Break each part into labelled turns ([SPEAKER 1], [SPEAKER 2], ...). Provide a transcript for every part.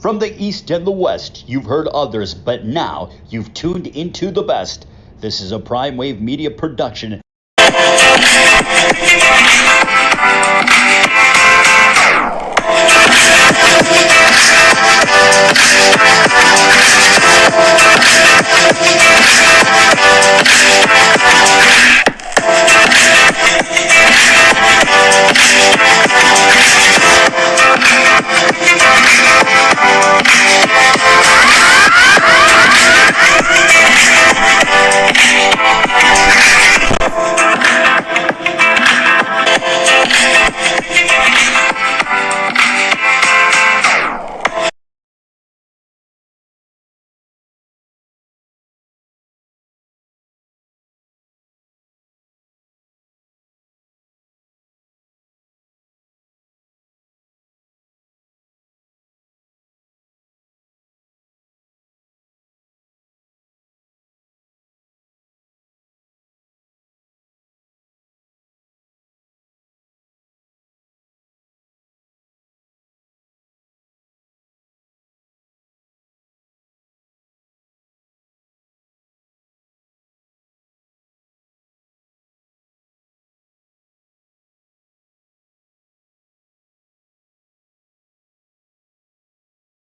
[SPEAKER 1] From the East and the West, you've heard others, but now you've tuned into the best. This is a Prime Wave Media production.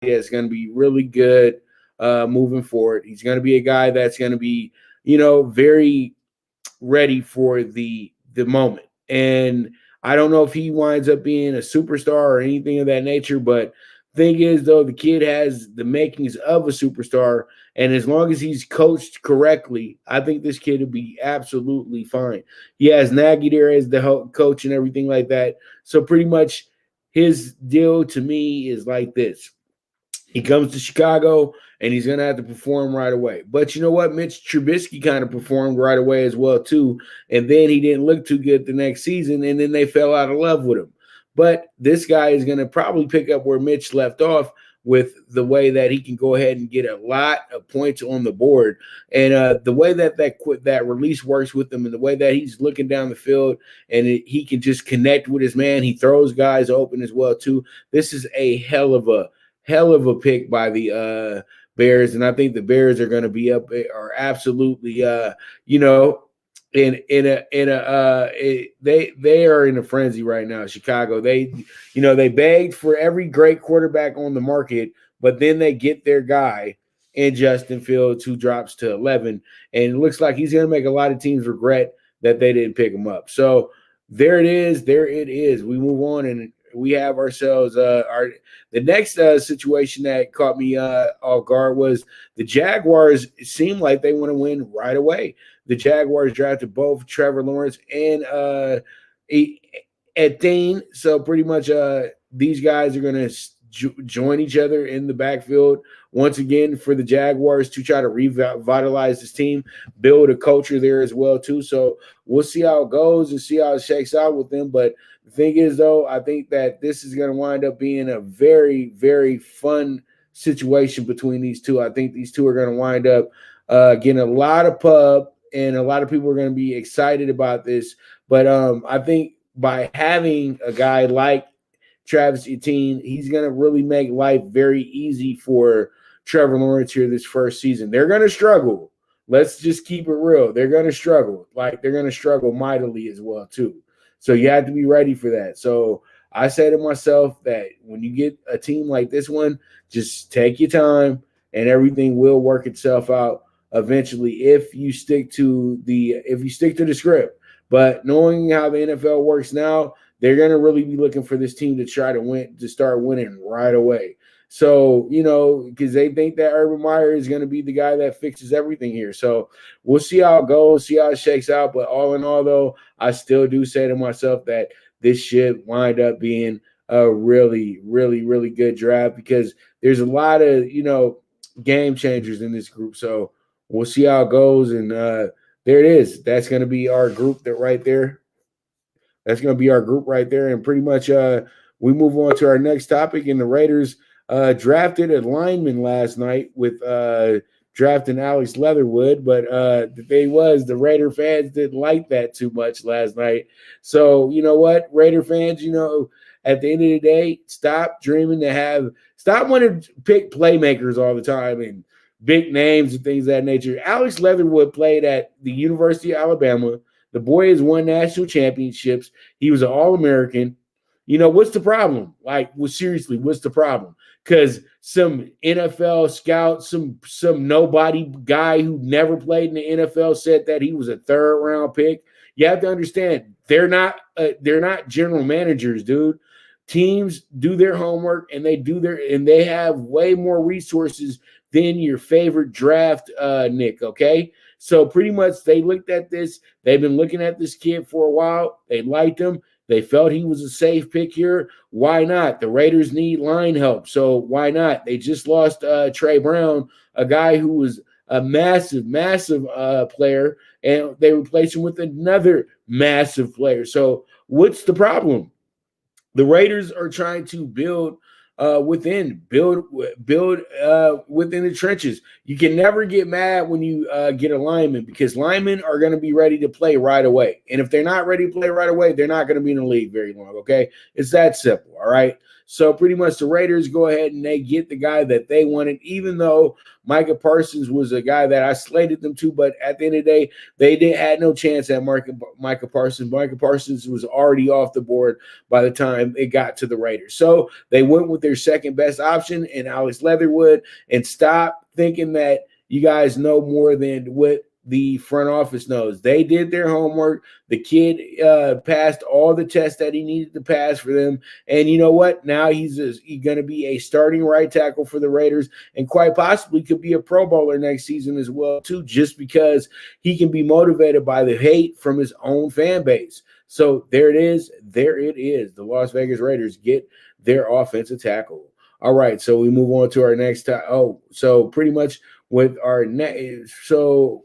[SPEAKER 2] Is going to be really good moving forward. He's going to be a guy that's going to be, very ready for the moment. And I don't know if he winds up being a superstar or anything of that nature, but thing is, though, the kid has the makings of a superstar, and as long as he's coached correctly, I think this kid will be absolutely fine. He has Nagy there as the coach and everything like that. So pretty much his deal to me is like this. He comes to Chicago, and he's going to have to perform right away. But you know what? Mitch Trubisky kind of performed right away as well, too. And then he didn't look too good the next season, and then they fell out of love with him. But this guy is going to probably pick up where Mitch left off with the way that he can go ahead and get a lot of points on the board. And the way that release works with him and the way that he's looking down the field and he can just connect with his man. He throws guys open as well, too. This is a hell of a pick by the Bears, and I think the Bears are going to be are absolutely they are in a frenzy right now. Chicago, they begged for every great quarterback on the market, but then they get their guy in Justin Fields, who drops to 11, and it looks like he's going to make a lot of teams regret that they didn't pick him up. So there it is. We move on, and we have ourselves the next situation that caught me off guard was the Jaguars. It seemed like they want to win right away. The Jaguars drafted both Trevor Lawrence and Etienne. So pretty much these guys are going to join each other in the backfield once again for the Jaguars to try to revitalize this team, build a culture there as well too. So we'll see how it goes and see how it shakes out with them. But the thing is, though, I think that this is going to wind up being a very, very fun situation between these two. I think these two are going to wind up getting a lot of pub, and a lot of people are going to be excited about this. But I think by having a guy like Travis Etienne, he's going to really make life very easy for Trevor Lawrence here this first season. They're going to struggle. Let's just keep it real. They're going to struggle. They're going to struggle mightily as well, too. So you have to be ready for that. So I say to myself that when you get a team like this one, just take your time and everything will work itself out eventually if you stick to the script. But knowing how the NFL works now, they're going to really be looking for this team to try to start winning right away. So, because they think that Urban Meyer is going to be the guy that fixes everything here. So we'll see how it goes, see how it shakes out. But all in all, though, I still do say to myself that this should wind up being a really, really, really good draft because there's a lot of, game changers in this group. So we'll see how it goes. And there it is. That's going to be our group right there. That's going to be our group right there. And pretty much we move on to our next topic. And the Raiders drafted a lineman last night with drafting Alex Leatherwood. But the thing was, the Raider fans didn't like that too much last night. So, you know what, Raider fans, at the end of the day, stop dreaming stop wanting to pick playmakers all the time and big names and things of that nature. Alex Leatherwood played at the University of Alabama. The boy has won national championships. He was an All-American. What's the problem? Seriously, what's the problem? Because some NFL scout, some nobody guy who never played in the NFL said that he was a third-round pick. You have to understand, they're not general managers, dude. Teams do their homework and they have way more resources than your favorite draft, Nick. Okay, so pretty much they looked at this. They've been looking at this kid for a while. They liked him. They felt he was a safe pick here. Why not? The Raiders need line help, so why not? They just lost Trey Brown, a guy who was a massive player, and they replaced him with another massive player. So what's the problem? The Raiders are trying to build within the trenches. You can never get mad when you get a lineman, because linemen are going to be ready to play right away. And if they're not ready to play right away, they're not going to be in the league very long. Okay, it's that simple. All right. So pretty much the Raiders go ahead and they get the guy that they wanted, even though Micah Parsons was a guy that I slated them to. But at the end of the day, they had no chance at Micah Parsons. Micah Parsons was already off the board by the time it got to the Raiders. So they went with their second best option in Alex Leatherwood. And stop thinking that you guys know more than what the front office knows. They did their homework. The kid passed all the tests that he needed to pass for them. And you know what? Now he's going to be a starting right tackle for the Raiders, and quite possibly could be a Pro Bowler next season as well, too, just because he can be motivated by the hate from his own fan base. So there it is. There it is. The Las Vegas Raiders get their offensive tackle. All right, so we move on to our next time. So pretty much with our next, so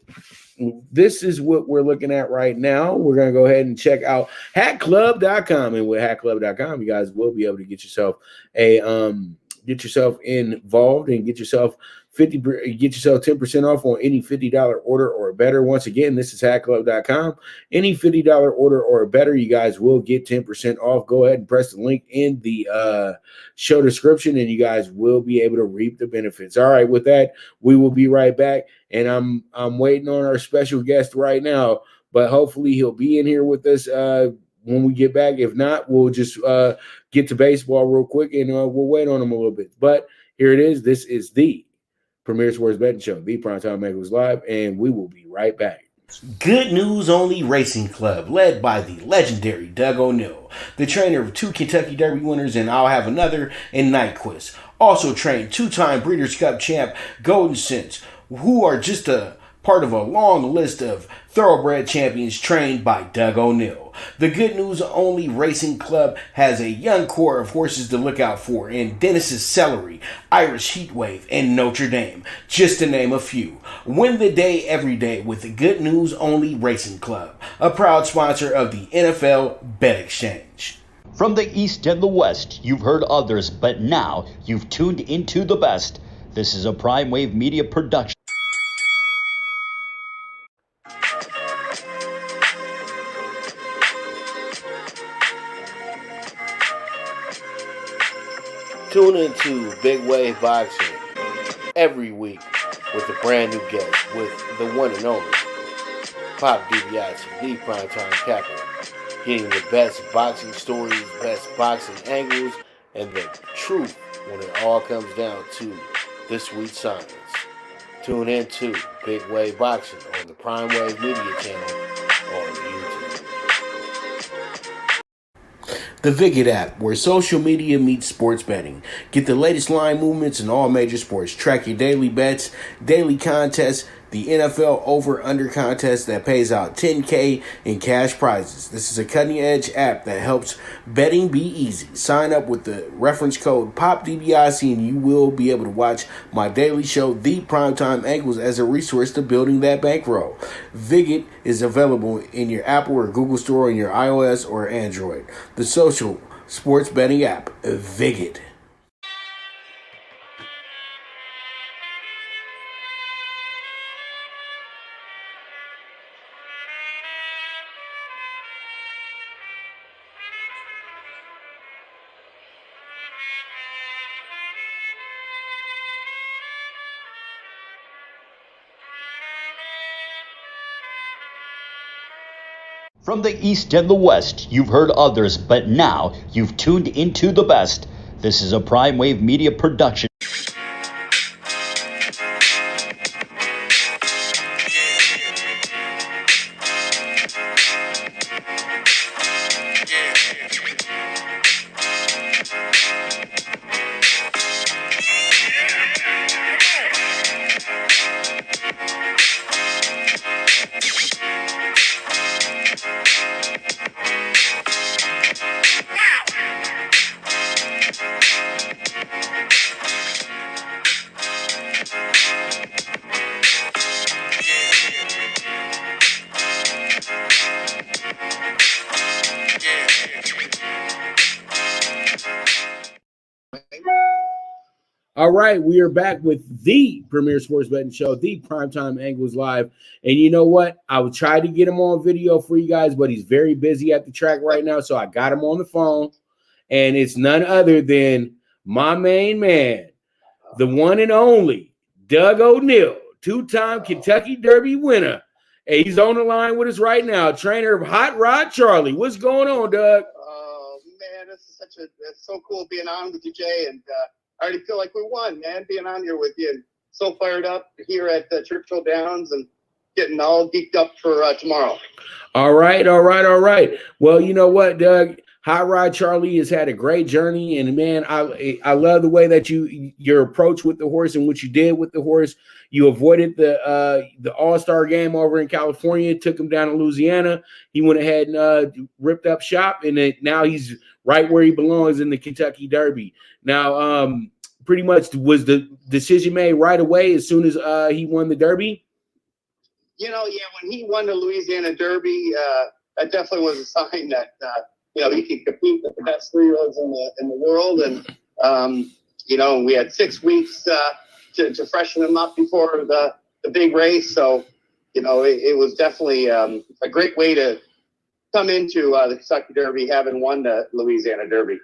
[SPEAKER 2] this is what we're looking at right now. We're going to go ahead and check out hackclub.com, and with hackclub.com, you guys will be able to get yourself involved and get yourself 10% off on any $50 order or better. Once again, this is hackclub.com. Any $50 order or better, you guys will get 10% off. Go ahead and press the link in the show description, and you guys will be able to reap the benefits. All right, with that, we will be right back, and I'm waiting on our special guest right now, but hopefully he'll be in here with us when we get back. If not, we'll just get to baseball real quick, and we'll wait on him a little bit. But here it is. This is the Premier Sports Betting Show, the Primetime Pick Six Live, and we will be right back.
[SPEAKER 3] Good News Only Racing Club, led by the legendary Doug O'Neill, the trainer of 2 Kentucky Derby winners, and I'll have another, and Nyquist. Also trained 2-time Breeders' Cup champ Golden Sense, who are just a part of a long list of thoroughbred champions trained by Doug O'Neill. The Good News Only Racing Club has a young core of horses to look out for in Dennis's Celery, Irish Heatwave, and Notre Dame, just to name a few. Win the day every day with the Good News Only Racing Club, a proud sponsor of the NFL Bet Exchange.
[SPEAKER 1] From the East and the West, you've heard others, but now you've tuned into the best. This is a Prime Wave Media production.
[SPEAKER 4] Tune into Big Wave Boxing every week with a brand new guest, with the one and only Pop DiBiase, the Primetime Capper, getting the best boxing stories, best boxing angles, and the truth when it all comes down to the sweet science. Tune into Big Wave Boxing on the Prime Wave Media channel on YouTube.
[SPEAKER 3] The Viget app, where social media meets sports betting. Get the latest line movements in all major sports. Track your daily bets, daily contests, the NFL over-under contest that pays out $10K in cash prizes. This is a cutting-edge app that helps betting be easy. Sign up with the reference code POPDBIC and you will be able to watch my daily show, The Primetime Angles, as a resource to building that bankroll. Viget is available in your Apple or Google Store on your iOS or Android. The social sports betting app, Viget.
[SPEAKER 1] From the East and the West, you've heard others, but now you've tuned into the best. This is a Prime Wave Media production.
[SPEAKER 2] All right, we are back with the premier sports betting show, the Primetime Angles Live. And you know what? I would try to get him on video for you guys, but he's very busy at the track right now, so I got him on the phone. And it's none other than my main man, the one and only Doug O'Neill, two-time Kentucky Derby winner. Hey, he's on the line with us right now, trainer of Hot Rod Charlie. What's going on, Doug?
[SPEAKER 5] Oh, man, it's so cool being on with you, Jay, and I already feel like we won, man, being on here with you. And so fired up here at Churchill Downs and getting all geeked up for tomorrow.
[SPEAKER 2] All right. Well, you know what, Doug? Hot Rod Charlie has had a great journey, and man, I love the way that your approach with the horse and what you did with the horse. You avoided the All-Star game over in California, took him down to Louisiana. He went ahead and ripped up shop, and now he's right where he belongs in the Kentucky Derby. Now, pretty much was the decision made right away as soon as he won the Derby?
[SPEAKER 5] You know, yeah, when he won the Louisiana Derby, that definitely was a sign that he could compete with the best 3-year-olds in the world. And we had 6 weeks to freshen him up before the big race. So, it was definitely a great way to come into the Kentucky Derby, having won the Louisiana Derby.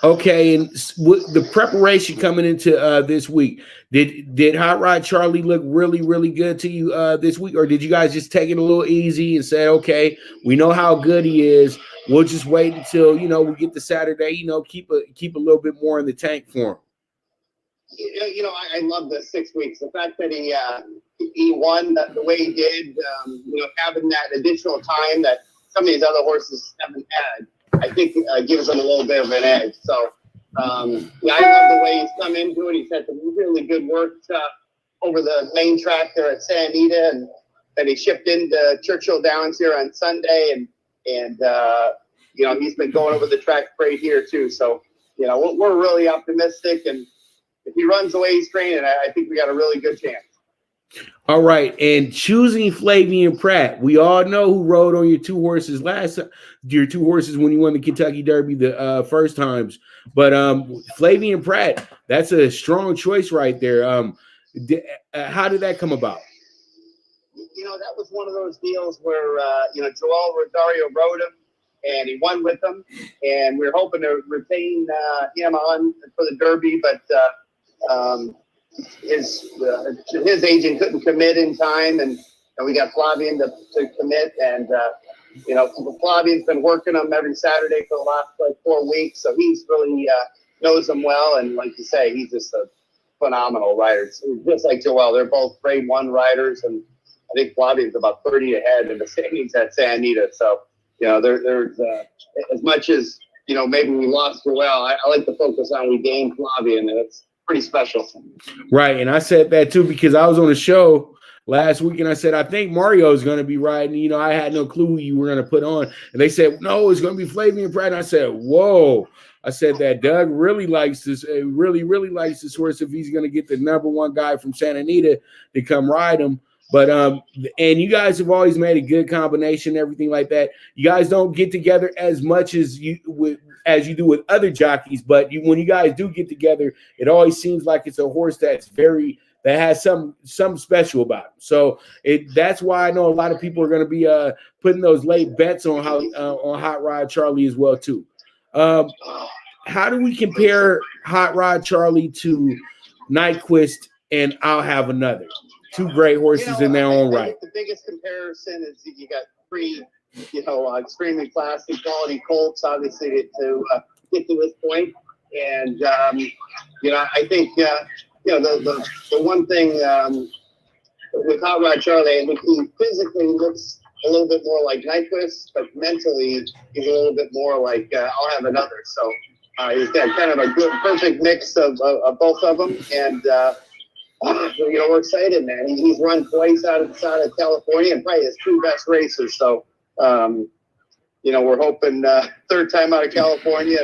[SPEAKER 2] Okay, and with the preparation coming into this week, did Hot Rod Charlie look really, really good to you this week, or did you guys just take it a little easy and say, okay, we know how good he is, we'll just wait until we get to Saturday, keep a little bit more in the tank for him?
[SPEAKER 5] I love the 6 weeks. The fact that he won the way he did, having that additional time that some of these other horses haven't had, I think gives him a little bit of an edge. So, I love the way he's come into it. He's had some really good work over the main track there at Santa Anita, and then he shipped into Churchill Downs here on Sunday, and he's been going over the track great here too. So, we're really optimistic, and if he runs the way he's training, I think we got a really good chance.
[SPEAKER 2] All right, and choosing Flavien Prat, we all know who rode on your two horses when you won the Kentucky Derby the first times. But Flavien Prat, that's a strong choice right there. How did that come about?
[SPEAKER 5] That was one of those deals where Joel Rosario rode him, and he won with him, and we were hoping to retain him on for the Derby, but his agent couldn't commit in time, and we got Flavien to commit, and Flavien's been working him every Saturday for the last 4 weeks, so he's really knows him well, and like you say, he's just a phenomenal rider. It's just like Joel, they're both grade 1 riders, and I think Flavien's about 30 ahead in the standings at Santa Anita. So there's as much as maybe we lost Joel, I like to focus on we gained Flavien, and it's pretty special.
[SPEAKER 2] Right, and I said that too because I was on a show last week, and I said, I think Mario is going to be riding. I had no clue who you were going to put on. And they said, no, it's going to be Flavien Prat. And I said, whoa. I said that Doug really likes this, really likes this horse if he's going to get the number 1 guy from Santa Anita to come ride him. But and you guys have always made a good combination, everything like that. You guys don't get together as much as you do with other jockeys, but when you guys do get together, it always seems like it's a horse that has some special about him. So that's why I know a lot of people are going to be putting those late bets on Hot Rod Charlie as well too. how do we compare Hot Rod Charlie to Nyquist and I'll Have Another? Two great horses in their own right.
[SPEAKER 5] I think the biggest comparison is you got three, extremely classic quality colts, obviously, to get to this point. And, I think, the one thing with Hot Rod Charlie, I think he physically looks a little bit more like Nyquist, but mentally he's a little bit more like I'll Have Another. So he's got kind of a good, perfect mix of both of them. And, we're excited, man. He's run twice out of California and probably his two best races. So, we're hoping third time out of California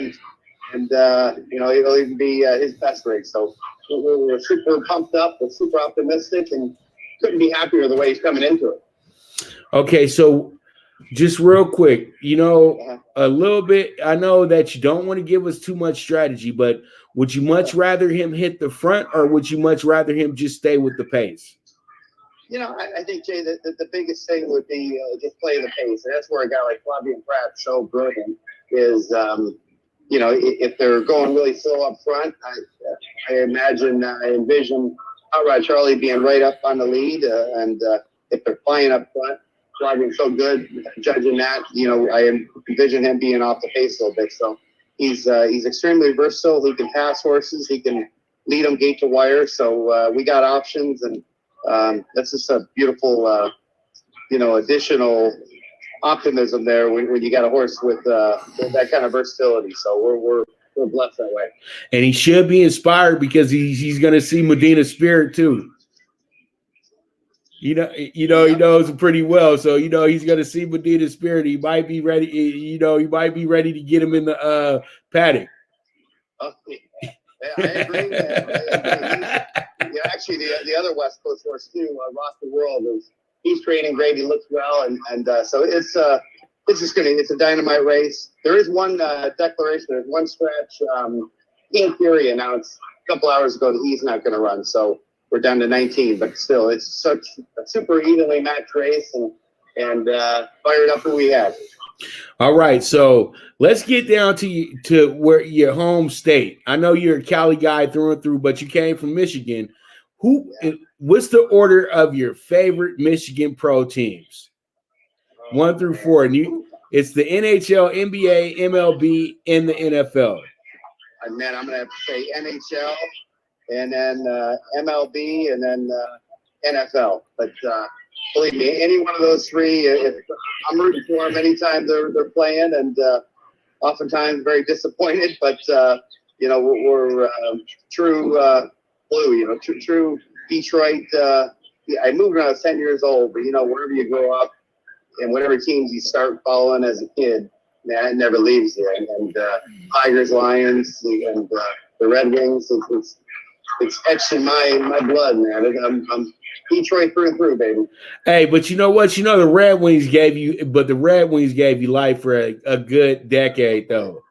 [SPEAKER 5] and it'll even be his best race. So we're super pumped up. We're super optimistic and couldn't be happier the way he's coming into it.
[SPEAKER 2] Okay, so just real quick, a little bit, I know that you don't want to give us too much strategy, but would you much rather him hit the front or would you much rather him just stay with the pace?
[SPEAKER 5] I think, Jay, that the biggest thing would be just play the pace. And that's where a guy like Flavien Prat's so brilliant is, if they're going really slow up front, I envision Hot Rod Charlie being right up on the lead. And if they're flying up front, Flavien's so good judging that, I envision him being off the pace a little bit. So he's extremely versatile. He can pass horses. He can lead them gate to wire. So we got options, and that's just a beautiful, additional optimism there when you got a horse with that kind of versatility. So we're blessed that way.
[SPEAKER 2] And he should be inspired because he's going to see Medina Spirit too. He knows him pretty well. So, he's going to see Medina Spirit. He might be ready. He might be ready to get him in the paddock.
[SPEAKER 5] I agree, man. Actually, the other West Coast horse too, Rock the World, he's training great. He looks well, and so it's a dynamite race. There is one declaration. There's one stretch. King Fury announced a couple hours ago that he's not going to run. So we're down to 19, but still, it's such a super evenly matched race, and fired up who we have.
[SPEAKER 2] All right, so let's get down to where your home state. I know you're a Cali guy through and through, but you came from Michigan. What's the order of your favorite Michigan pro teams? 1 through 4. And it's the NHL, NBA, MLB, and the NFL.
[SPEAKER 5] Man, I'm gonna have to say NHL, and then MLB, and then NFL. But believe me, any one of those three, I'm rooting for them anytime they're playing, and oftentimes very disappointed. But we're true blue. True Detroit. I moved when I was 10 years old, but wherever you grow up and whatever teams you start following as a kid, man, it never leaves you. And Tigers, Lions, and the Red Wings. It's etched in my blood, man. I'm Detroit through and through, baby.
[SPEAKER 2] Hey, but you know what? The Red Wings gave you life for a good decade, though.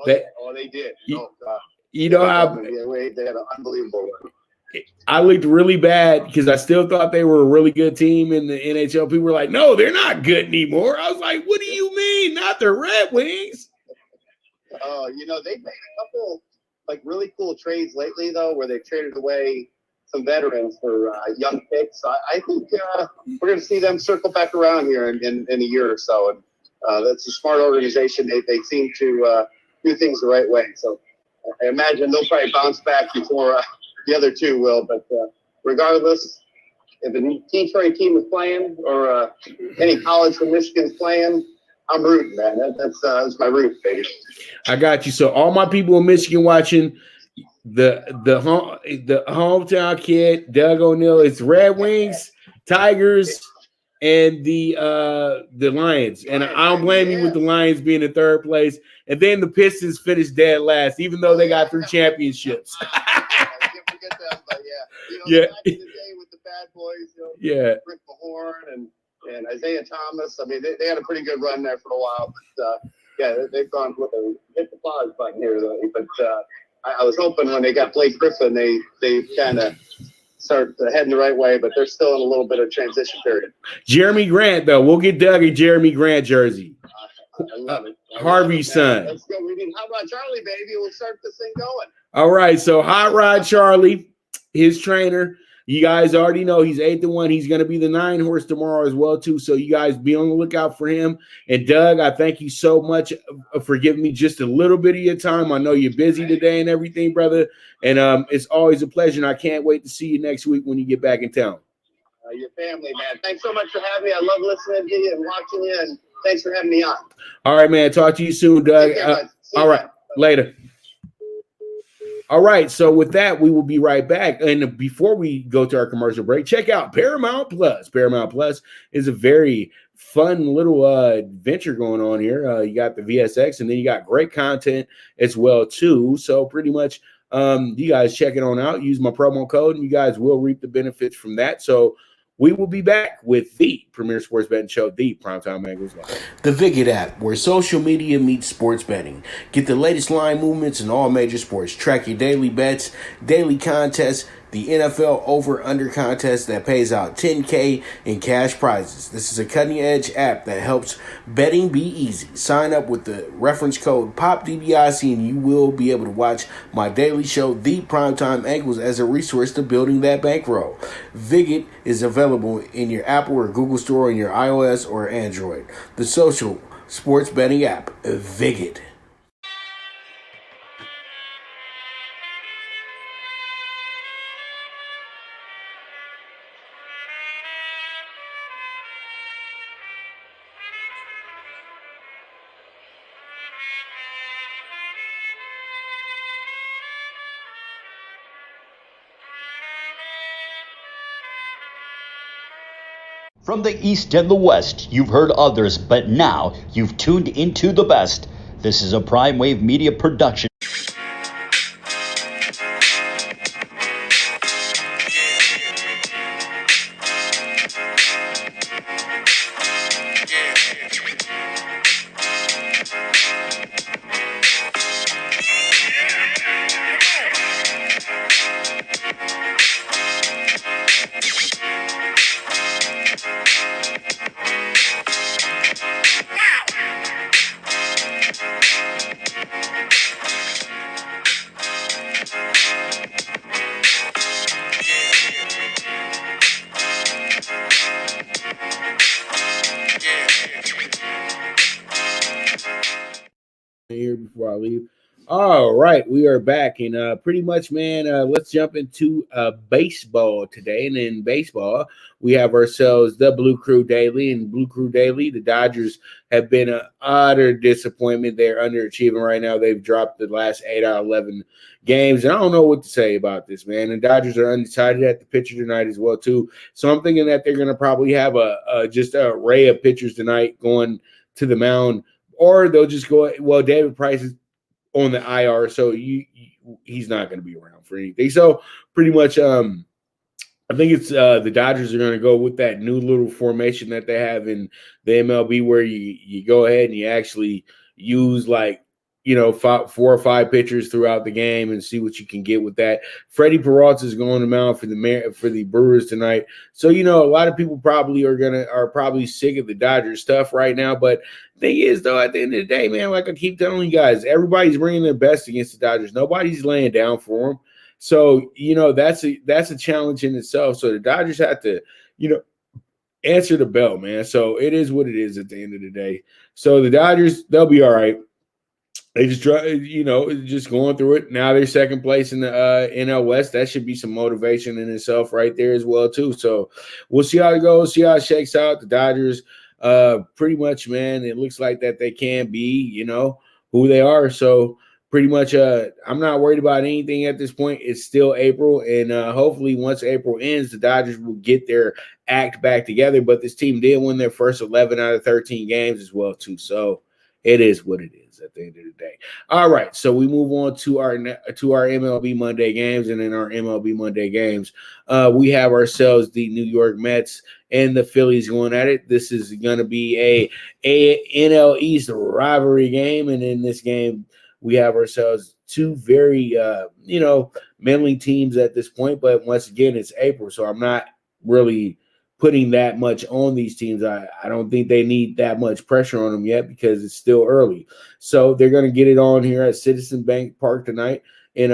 [SPEAKER 5] They did. God.
[SPEAKER 2] You know how
[SPEAKER 5] they had an unbelievable run.
[SPEAKER 2] I looked really bad because I still thought they were a really good team in the NHL. People were like, no, they're not good anymore. I was like, what do you mean? Not the Red Wings.
[SPEAKER 5] They've made a couple really cool trades lately, though, where they've traded away some veterans for young picks. So I think we're going to see them circle back around here in a year or so. And that's a smart organization. They seem to do things the right way. So I imagine they'll probably bounce back before the other two will. But regardless, if a Detroit team is playing or any college from Michigan's playing, I'm rooting, man. That's my root, baby.
[SPEAKER 2] I got you. So all my people in Michigan watching, the hometown kid, Doug O'Neill, it's Red Wings, Tigers, and the Lions. And I don't blame you with the Lions being in third place. And then the Pistons finished dead last, even though they got 3 championships.
[SPEAKER 5] I can't forget that, but back in the day with the bad boys, Rick Mahorn and Isaiah Thomas. I mean, they had a pretty good run there for a while, but they've gone with hit the pause button here, though. But I was hoping when they got Blake Griffin, they kind of start heading the right way, but they're still in a little bit of transition period.
[SPEAKER 2] Jeremy Grant, though, we'll get Doug a Jeremy Grant jersey.
[SPEAKER 5] I love it.
[SPEAKER 2] Harvey's son.
[SPEAKER 5] Let's go. We need Hot Rod Charlie, baby. We'll start this thing going.
[SPEAKER 2] All right, so Hot Rod Charlie, his trainer. You guys already know he's 8-1. He's going to be the 9 horse tomorrow as well, too. So you guys be on the lookout for him. And Doug, I thank you so much for giving me just a little bit of your time. I know you're busy today and everything, brother. And it's always a pleasure. And I can't wait to see you next week when you get back in town.
[SPEAKER 5] Your family, man. Thanks so much for having me. I love listening to you and watching you. And thanks for having me on.
[SPEAKER 2] All right, man. Talk to you soon, Doug. All right. Later. All right, so with that, we will be right back. And before we go to our commercial break, check out Paramount Plus. Paramount Plus is a very fun little venture going on here. You got the VSX, and then you got great content as well, too. So pretty much you guys check it on out. Use my promo code, and you guys will reap the benefits from that. So we will be back with the premier sports betting show, the Primetime Angles Live.
[SPEAKER 3] The Viget app, where social media meets sports betting. Get the latest line movements in all major sports. Track your daily bets, daily contests, the NFL over-under contest that pays out $10K in cash prizes. This is a cutting-edge app that helps betting be easy. Sign up with the reference code POPDBIC and you will be able to watch my daily show, The Primetime Angles, as a resource to building that bankroll. Viget is available in your Apple or Google Store on your iOS or Android. The social sports betting app, Viget.
[SPEAKER 1] From the East and the West, you've heard others, but now you've tuned into the best. This is a Prime Wave Media production.
[SPEAKER 2] Here before I leave. All right, we are back, and pretty much, man, let's jump into baseball today. And in baseball, we have ourselves the Blue Crew Daily. And Blue Crew Daily, the Dodgers have been an utter disappointment. They're underachieving right now. They've dropped the last 8 out of 11 games, and I don't know what to say about this, man. And Dodgers are undecided at the pitcher tonight as well, too. So I'm thinking that they're going to probably have just an array of pitchers tonight going to the mound, or they'll just go. Well, David Price is on the IR, so he's not going to be around for anything. So pretty much, I think it's the Dodgers are going to go with that new little formation that they have in the MLB, where you go ahead and you actually use 4 or 5 pitchers throughout the game and see what you can get with that. Freddie Peralta is going to mound for the Brewers tonight. So a lot of people probably are probably sick of the Dodgers stuff right now. But the thing is, though, at the end of the day, man, like I keep telling you guys, everybody's bringing their best against the Dodgers. Nobody's laying down for them. So that's a challenge in itself. So the Dodgers have to answer the bell, man. So it is what it is at the end of the day. So the Dodgers, they'll be all right. They just just going through it. Now they're second place in the NL West. That should be some motivation in itself right there as well, too. So we'll see how it goes, see how it shakes out. The Dodgers, pretty much, man, it looks like that they can be, who they are. So pretty much I'm not worried about anything at this point. It's still April, and hopefully once April ends, the Dodgers will get their act back together. But this team did win their first 11 out of 13 games as well, too. So it is what it is at the end of the day. All right, so we move on to our MLB Monday games, and in our MLB Monday games, we have ourselves the New York Mets and the Phillies going at it. This is going to be a NL East rivalry game, and in this game, we have ourselves two very middling teams at this point. But once again, it's April, so I'm not really putting that much on these teams. I don't think they need that much pressure on them yet because it's still early. So they're going to get it on here at Citizen Bank Park tonight in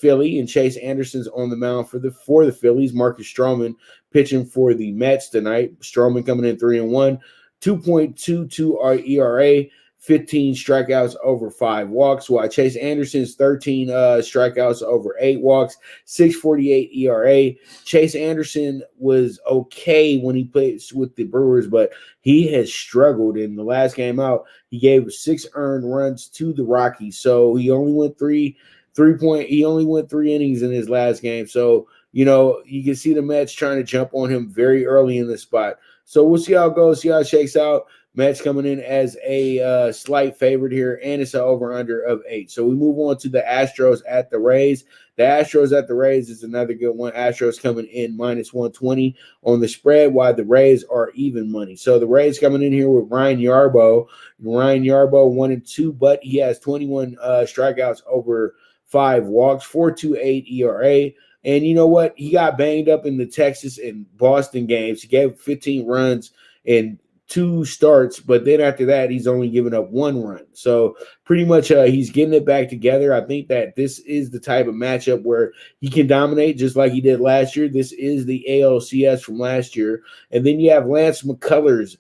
[SPEAKER 2] Philly, and Chase Anderson's on the mound for the Phillies. Marcus Stroman pitching for the Mets tonight. Stroman coming in 3-1, 2.22 ERA. 15 strikeouts over 5 walks, while Chase Anderson's 13 strikeouts over 8 walks, 6.48 ERA. Chase Anderson was okay when he played with the Brewers, but he has struggled. In the last game out, he gave 6 earned runs to the Rockies, so he only went three innings in his last game. So, you can see the Mets trying to jump on him very early in the spot. So we'll see how it goes, see how it shakes out. Mets coming in as a slight favorite here, and it's an over-under of 8. So we move on to the Astros at the Rays. The Astros at the Rays is another good one. Astros coming in minus 120 on the spread, while the Rays are even money. So the Rays coming in here with Ryan Yarbrough. Ryan Yarbrough 1-2, but he has 21 strikeouts over 5 walks, 4.28 ERA. And you know what? He got banged up in the Texas and Boston games. He gave 15 runs in 2 starts, but then after that, he's only given up 1 run. So pretty much he's getting it back together. I think that this is the type of matchup where he can dominate just like he did last year. This is the ALCS from last year. And then you have Lance McCullers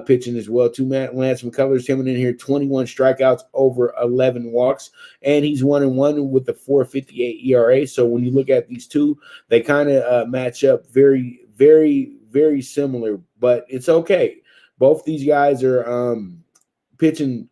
[SPEAKER 2] pitching as well. Lance McCullers coming in here, 21 strikeouts over 11 walks, and he's 1-1 with the 4.58 ERA. So when you look at these two, they kind of match up very, very, very similar, but it's okay. Both these guys are pitching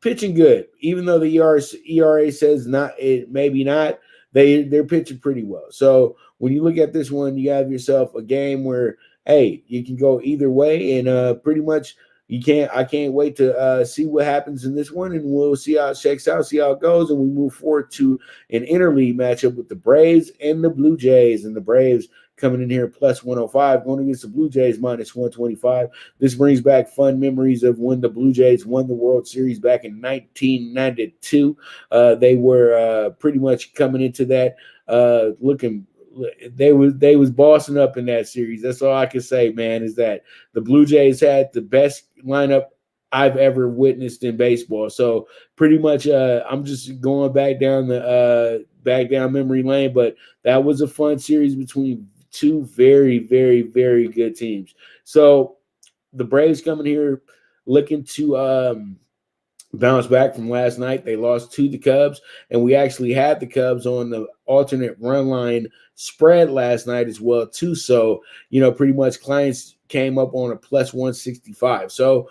[SPEAKER 2] good, even though the ERA says not. It maybe not. They're pitching pretty well. So when you look at this one, you have yourself a game where hey, you can go either way, and pretty much I can't wait to see what happens in this one, and we'll see how it shakes out, see how it goes, and we move forward to an interleague matchup with the Braves and the Blue Jays, and the Braves coming in here plus 105, going against the Blue Jays minus 125. This brings back fun memories of when the Blue Jays won the World Series back in 1992. They were pretty much coming into that looking. They was bossing up in that series. That's all I can say, man, is that the Blue Jays had the best lineup I've ever witnessed in baseball. So pretty much I'm just going back down memory lane, but that was a fun series between 2 very, very, very good teams. So the Braves coming here looking to bounce back from last night. They lost to the Cubs, and we actually had the Cubs on the alternate run line spread last night as well too. So, pretty much clients came up on a plus 165. So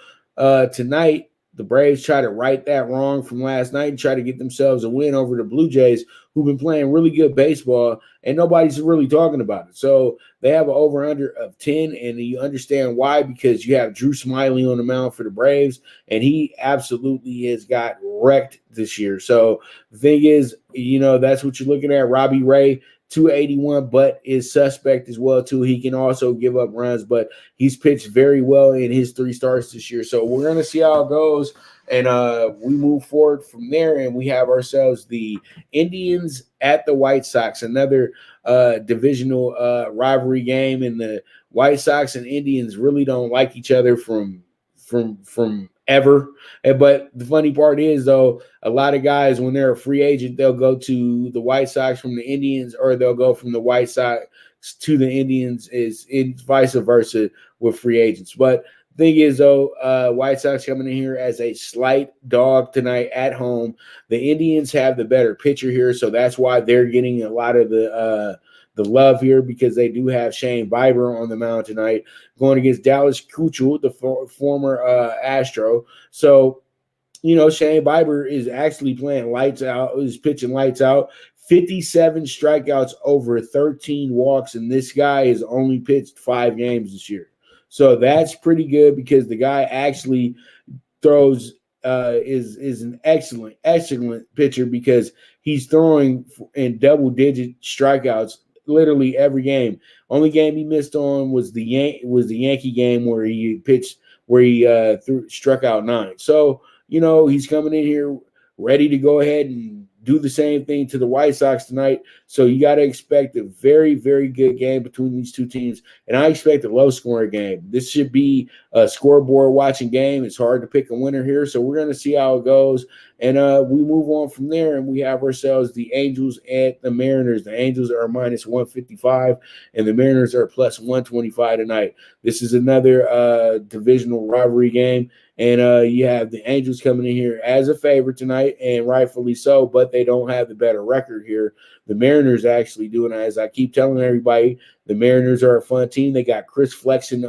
[SPEAKER 2] tonight, the Braves try to right that wrong from last night and try to get themselves a win over the Blue Jays, who've been playing really good baseball, and nobody's really talking about it. So they have an over-under of 10, and you understand why, because you have Drew Smyly on the mound for the Braves, and he absolutely has got wrecked this year. So the thing is, that's what you're looking at. Robbie Ray, 281, but is suspect as well too. He can also give up runs, but he's pitched very well in his 3 starts this year. So we're going to see how it goes, and we move forward from there, and we have ourselves the Indians at the White Sox, another divisional rivalry game, and the White Sox and Indians really don't like each other from ever. But the funny part is, though, a lot of guys, when they're a free agent, they'll go to the White Sox from the Indians, or they'll go from the White Sox to the Indians, is vice versa with free agents. But the thing is, though, White Sox coming in here as a slight dog tonight at home. The Indians have the better pitcher here, so that's why they're getting a lot of the love here, because they do have Shane Bieber on the mound tonight, going against Dallas Keuchel, the former Astro. So, Shane Bieber is actually playing lights out, is pitching lights out, 57 strikeouts over 13 walks, and this guy has only pitched 5 games this year. So that's pretty good, because the guy actually throws is an excellent pitcher, because he's throwing in double-digit strikeouts literally every game. Only game he missed on was the Yankee game where he struck out 9. So, he's coming in here ready to go ahead and do the same thing to the White Sox tonight. So you got to expect a very, very good game between these two teams. And I expect a low-scoring game. This should be a scoreboard-watching game. It's hard to pick a winner here, so we're going to see how it goes. And we move on from there, and we have ourselves the Angels at the Mariners. The Angels are minus 155, and the Mariners are plus 125 tonight. This is another divisional rivalry game. And you have the Angels coming in here as a favorite tonight, and rightfully so, but they don't have the better record here. The Mariners actually do, and as I keep telling everybody, the Mariners are a fun team. They got Chris Flexen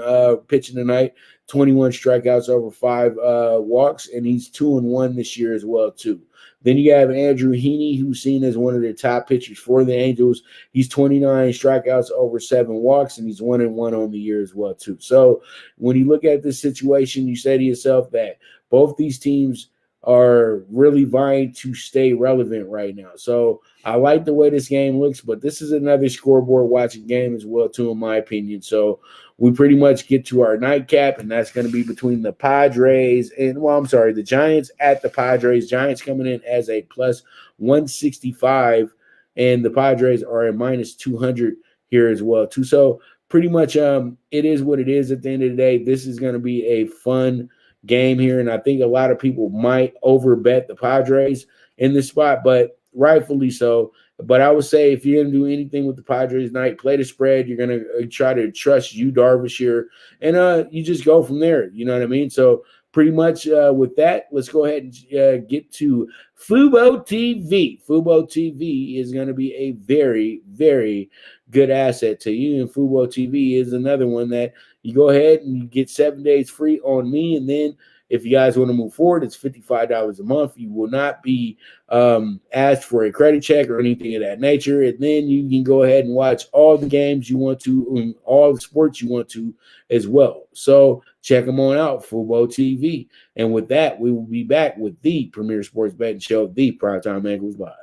[SPEAKER 2] pitching tonight, 21 strikeouts over 5 walks, and he's 2-1 this year as well, too. Then you have Andrew Heaney, who's seen as one of their top pitchers for the Angels. He's 29 strikeouts over 7 walks, and he's 1-1 on the year as well, too. So when you look at this situation, you say to yourself that both these teams are really vying to stay relevant right now. So I like the way this game looks, but this is another scoreboard watching game as well, too, in my opinion. So we pretty much get to our nightcap, and that's going to be between the Padres and, the Giants at the Padres. Giants coming in as a plus 165, and the Padres are a minus 200 here as well, too. So pretty much it is what it is at the end of the day. This is going to be a fun game here, and I think a lot of people might overbet the Padres in this spot, but rightfully so. But I would say if you're going to do anything with the Padres tonight, play the spread. You're going to try to trust Yu Darvish here, and you just go from there. You know what I mean? So pretty much with that, let's go ahead and get to Fubo TV. Fubo TV is going to be a very, very good asset to you, and Fubo TV is another one that you go ahead and you get 7 days free on me, and then if you guys want to move forward, it's $55 a month. You will not be asked for a credit check or anything of that nature. And then you can go ahead and watch all the games you want to and all the sports you want to as well. So check them on out, Fubo TV. And with that, we will be back with the premier sports betting show, the Primetime Angles Live.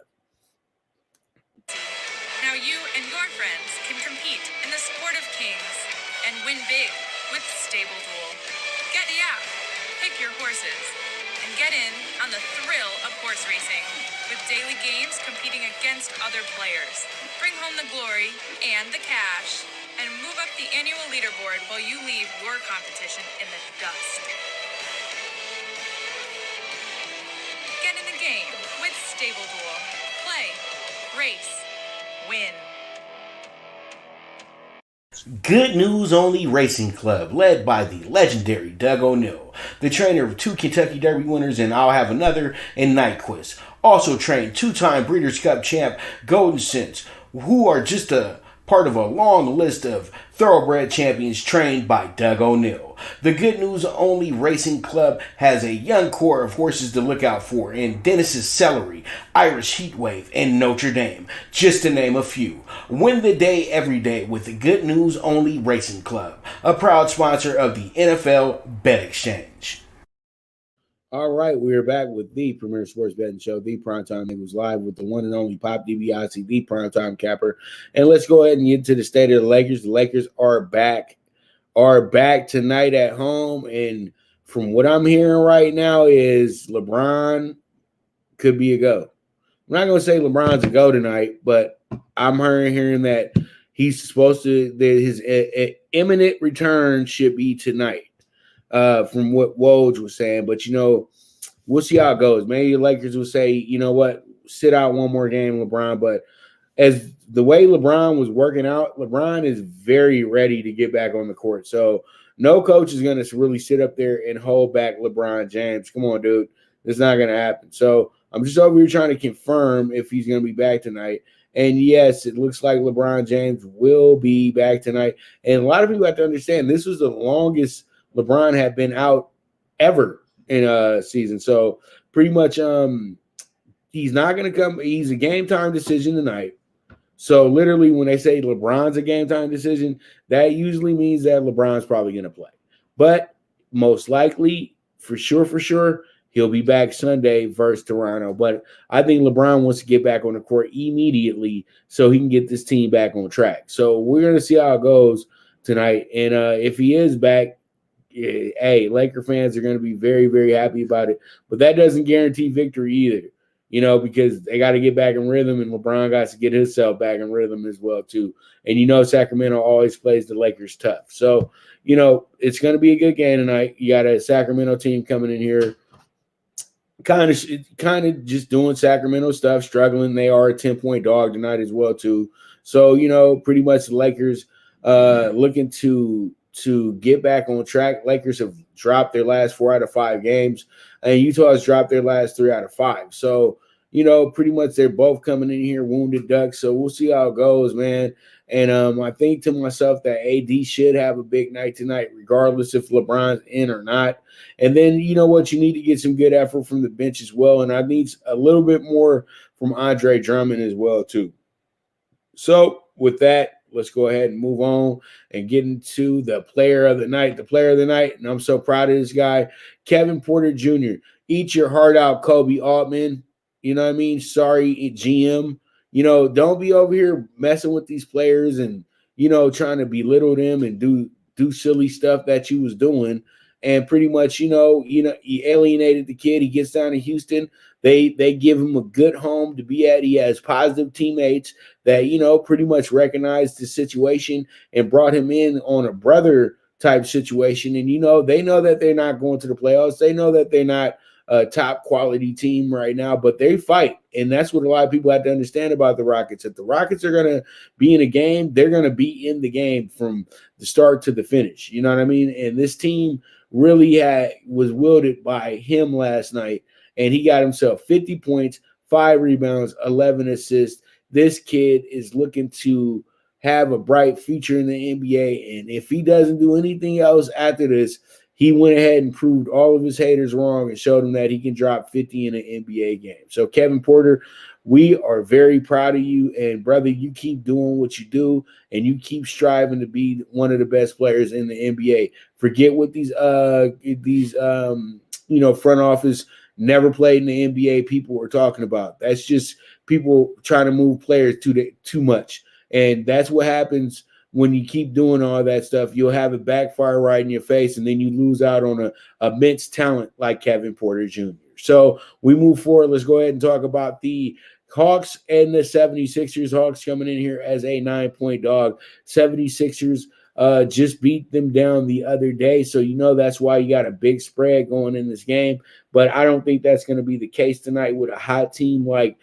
[SPEAKER 6] Now you and your friends can compete in the sport of kings and win big with Stable Duel. Get the app, pick your horses, and get in on the thrill of horse racing with daily games competing against other players. Bring home the glory and the cash and move up the annual leaderboard while you leave your competition in the dust. Get in the game with Stable Duel. Play, race, win.
[SPEAKER 3] Good News Only Racing Club, led by the legendary Doug O'Neill, the trainer of 2 Kentucky Derby winners, and I'll have another, and Nyquist. Also trained 2-time Breeders' Cup champ Golden Sense, who are just a part of a long list of thoroughbred champions trained by Doug O'Neill. The Good News Only Racing Club has a young core of horses to look out for in Dennis's Celery, Irish Heatwave, and Notre Dame, just to name a few. Win the day every day with the Good News Only Racing Club, a proud sponsor of the NFL Bet Exchange.
[SPEAKER 2] All right, we are back with the premier sports betting show, the Primetime Angles Live, with the one and only Pop DiBiase, the Primetime Capper. And let's go ahead and get to the state of the Lakers. The Lakers are back tonight at home. And from what I'm hearing right now is LeBron could be a go. I'm not going to say LeBron's a go tonight, but I'm hearing that he's supposed to, that his imminent return should be tonight. From what Woj was saying, but we'll see how it goes. Maybe the Lakers will say, you know what, sit out one more game, LeBron. But as the way LeBron was working out, LeBron is very ready to get back on the court. So no coach is going to really sit up there and hold back LeBron James. Come on, dude. It's not going to happen. So I'm just over here trying to confirm if he's going to be back tonight. And yes, it looks like LeBron James will be back tonight. And a lot of people have to understand this was the longest LeBron had been out ever in a season. So pretty much he's not going to come. He's a game time decision tonight. So literally when they say LeBron's a game time decision, that usually means that LeBron's probably going to play. But most likely, for sure, he'll be back Sunday versus Toronto. But I think LeBron wants to get back on the court immediately so he can get this team back on track. So we're going to see how it goes tonight. And if he is back, hey, Laker fans are going to be very, very happy about it. But that doesn't guarantee victory either. because they got to get back in rhythm, and LeBron got to get himself back in rhythm as well, too. And Sacramento always plays the Lakers tough. So, it's going to be a good game tonight. You got a Sacramento team coming in here kind of just doing Sacramento stuff, struggling. They are a 10-point dog tonight as well, too. So, pretty much the Lakers looking to get back on track. Lakers have dropped their last 4 out of 5 games, and Utah has dropped their last 3 out of 5. So, pretty much they're both coming in here wounded ducks. So we'll see how it goes, man. And I think to myself that AD should have a big night tonight, regardless if LeBron's in or not. And then, you need to get some good effort from the bench as well. And I need a little bit more from Andre Drummond as well, too. So with that, let's go ahead and move on and get into the player of the night. The player of the night, and I'm so proud of this guy, Kevin Porter Jr. Eat your heart out, Kobe Altman. You know what I mean? Sorry, GM. Don't be over here messing with these players and, trying to belittle them and do silly stuff that you was doing. And pretty much, he alienated the kid. He gets down to Houston. They give him a good home to be at. He has positive teammates that, pretty much recognized the situation and brought him in on a brother type situation. And, they know that they're not going to the playoffs. They know that they're not a top quality team right now, but they fight. And that's what a lot of people have to understand about the Rockets. If the Rockets are going to be in a game, they're going to be in the game from the start to the finish. You know what I mean? And this team really was wielded by him last night, and he got himself 50 points, 5 rebounds, 11 assists. This kid is looking to have a bright future in the NBA, and if he doesn't do anything else after this, he went ahead and proved all of his haters wrong and showed them that he can drop 50 in an NBA game. So, Kevin Porter, we are very proud of you. And, brother, you keep doing what you do, and you keep striving to be one of the best players in the NBA. Forget what these front office never played in the NBA people were talking about. That's just people trying to move players too much. And that's what happens when you keep doing all that stuff. You'll have it backfire right in your face, and then you lose out on a immense talent like Kevin Porter Jr. So we move forward. Let's go ahead and talk about the Hawks and the 76ers. Hawks coming in here as a 9-point dog. 76ers just beat them down the other day. So, that's why you got a big spread going in this game. But I don't think that's going to be the case tonight with a hot team like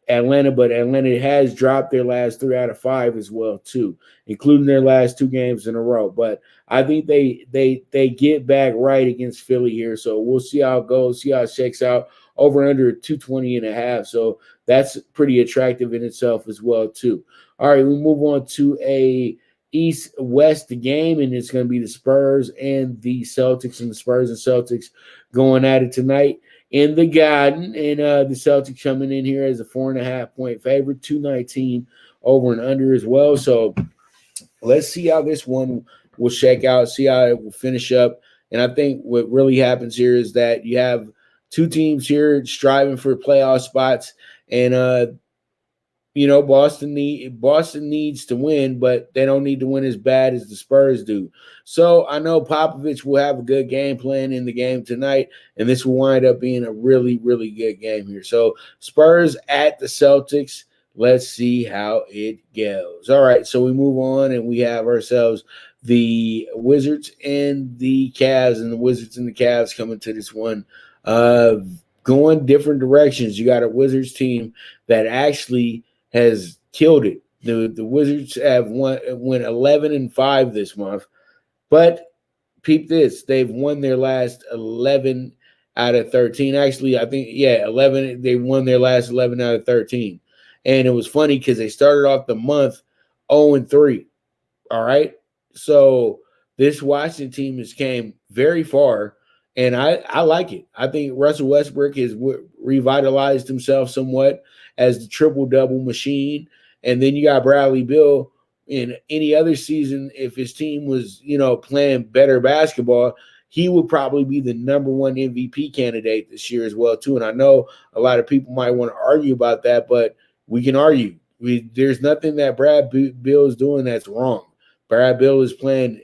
[SPEAKER 2] Atlanta, but Atlanta has dropped their last 3 out of 5 as well, too, including their last 2 games in a row. But I think they get back right against Philly here. So we'll see how it goes, see how it shakes out. Over under 220.5. So that's pretty attractive in itself as well, too. All right, we move on to a East-West game, and it's going to be the Spurs and the Celtics, and the Spurs and Celtics going at it tonight in the Garden. And the Celtics coming in here as a 4.5-point favorite, 219 over and under as well. So let's see how this one will shake out, see how it will finish up. And I think what really happens here is that you have 2 teams here striving for playoff spots, and Boston needs to win, but they don't need to win as bad as the Spurs do. So I know Popovich will have a good game plan in the game tonight, and this will wind up being a really, really good game here. So Spurs at the Celtics. Let's see how it goes. All right, so we move on, and we have ourselves the Wizards and the Cavs, and the Wizards and the Cavs coming to this one. Going different directions. You got a Wizards team that actually has killed it. The Wizards have went 11-5 this month, but peep this: they've won their last 11 out of 13. Actually, I think 11. They won their last 11 out of 13, and it was funny because they started off the month 0-3. All right, so this Washington team has came very far. And I like it. I think Russell Westbrook has revitalized himself somewhat as the triple-double machine. And then you got Bradley Beal. In any other season, if his team was, playing better basketball, he would probably be the number 1 MVP candidate this year as well, too. And I know a lot of people might want to argue about that, but we can argue. There's nothing that Brad Beal is doing that's wrong. Brad Bill is playing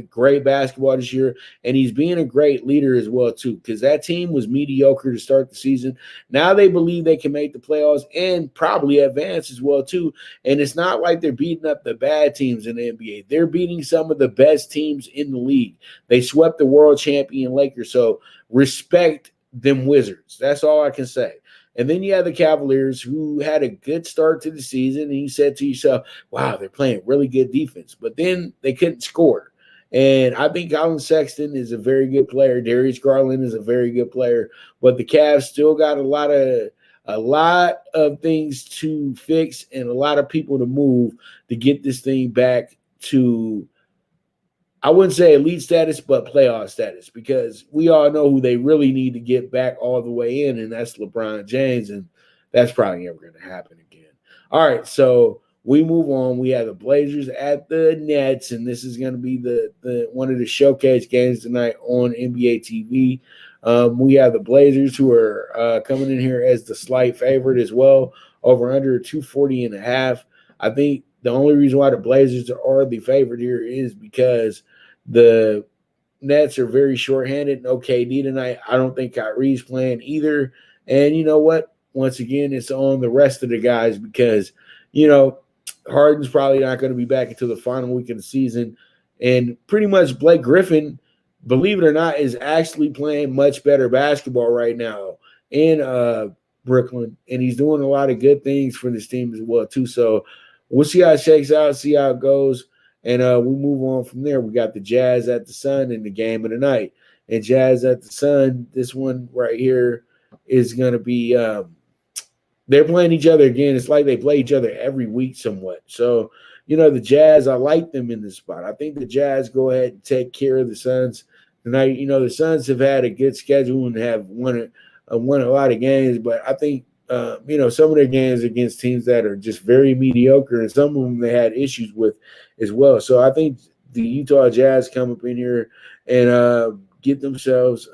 [SPEAKER 2] great basketball this year, and he's being a great leader as well, too, because that team was mediocre to start the season. Now they believe they can make the playoffs and probably advance as well, too. And it's not like they're beating up the bad teams in the NBA. They're beating some of the best teams in the league. They swept the world champion Lakers, so respect them Wizards. That's all I can say. And then you have the Cavaliers, who had a good start to the season, and you said to yourself, wow, they're playing really good defense. But then they couldn't score. And I think Colin Sexton is a very good player. Darius Garland is a very good player. But the Cavs still got a lot of things to fix and a lot of people to move to get this thing back to, I wouldn't say elite status, but playoff status, because we all know who they really need to get back all the way in, and that's LeBron James, and that's probably never going to happen again. All right, so we move on. We have the Blazers at the Nets, and this is going to be the one of the showcase games tonight on NBA TV. We have the Blazers, who are coming in here as the slight favorite as well, over under 240.5. I think the only reason why the Blazers are the favorite here is because the Nets are very shorthanded. No KD tonight. I don't think Kyrie's playing either. And you know what? Once again, it's on the rest of the guys because, Harden's probably not going to be back until the final week of the season. And pretty much Blake Griffin, believe it or not, is actually playing much better basketball right now in Brooklyn. And he's doing a lot of good things for this team as well, too. So we'll see how it shakes out, see how it goes, and we'll move on from there. We got the Jazz at the Sun in the game of the night. And Jazz at the Sun, this one right here is going to be they're playing each other again. It's like they play each other every week somewhat. So, the Jazz, I like them in this spot. I think the Jazz go ahead and take care of the Suns tonight. The Suns have had a good schedule and have won a lot of games, but I think some of their games against teams that are just very mediocre, and some of them they had issues with as well. So I think the Utah Jazz come up in here and get themselves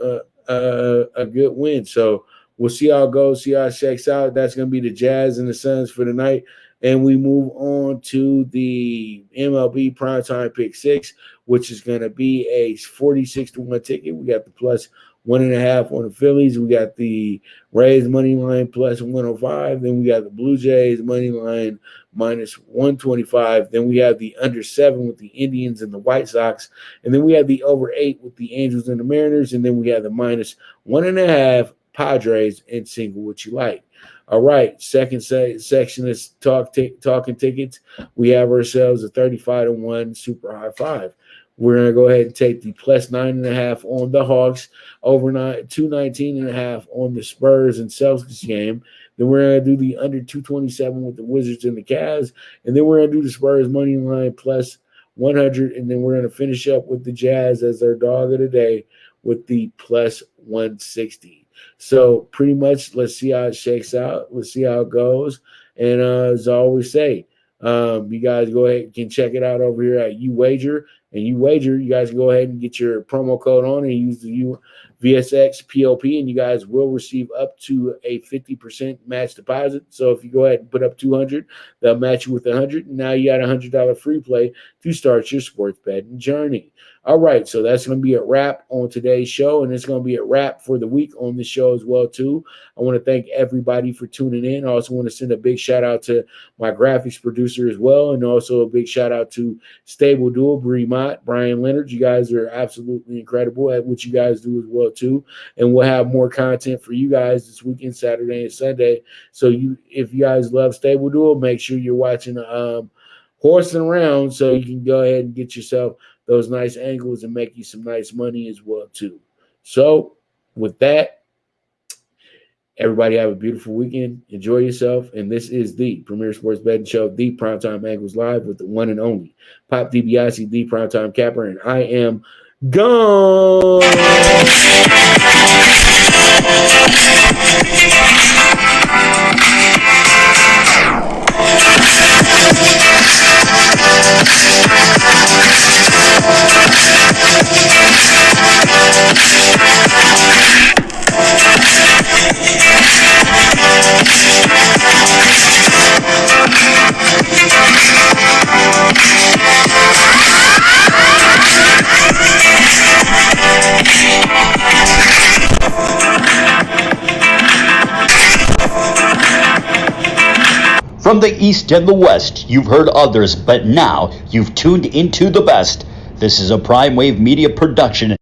[SPEAKER 2] a good win. So we'll see how it goes, see how it shakes out. That's going to be the Jazz and the Suns for the night. And we move on to the MLB Primetime Pick Six, which is going to be a 46-1 ticket. We got the plus 1.5 on the Phillies. We got the Rays money line plus 105. Then we got the Blue Jays money line minus 125. Then we have the under 7 with the Indians and the White Sox. And then we have the over 8 with the Angels and the Mariners. And then we have the minus 1.5 Padres and single what you like. All right, second section is talking tickets. We have ourselves a 35-1 super high five. We're going to go ahead and take the plus 9.5 on the Hawks, over 219.5 on the Spurs and Celtics game. Then we're going to do the under 227 with the Wizards and the Cavs. And then we're going to do the Spurs money line plus 100. And then we're going to finish up with the Jazz as their dog of the day with the plus 160. So pretty much, let's see how it shakes out. Let's see how it goes. And as I always say, you guys go ahead and can check it out over here at UWager. And UWager, you guys go ahead and get your promo code on and use the VSX POP, and you guys will receive up to a 50% match deposit. So if you go ahead and put up $200, they'll match you with $100. And now you got a $100 free play to start your sports betting journey. All right, so that's going to be a wrap on today's show, and it's going to be a wrap for the week on this show as well, too. I want to thank everybody for tuning in. I also want to send a big shout-out to my graphics producer as well, and also a big shout-out to Stable Duel, Bree Mott, Brian Leonard. You guys are absolutely incredible at what you guys do as well, too, and we'll have more content for you guys this weekend, Saturday and Sunday. So if you guys love Stable Duel, make sure you're watching Horsing Around so you can go ahead and get yourself those nice angles and make you some nice money as well, too. So with that, everybody have a beautiful weekend. Enjoy yourself. And this is the Premier Sports Betting Show, the Primetime Angles Live with the one and only Pop DiBiase, the Primetime Capper, and I am gone.
[SPEAKER 1] From the East and the West, you've heard others, but now you've tuned into the best. This is a Prime Wave Media production.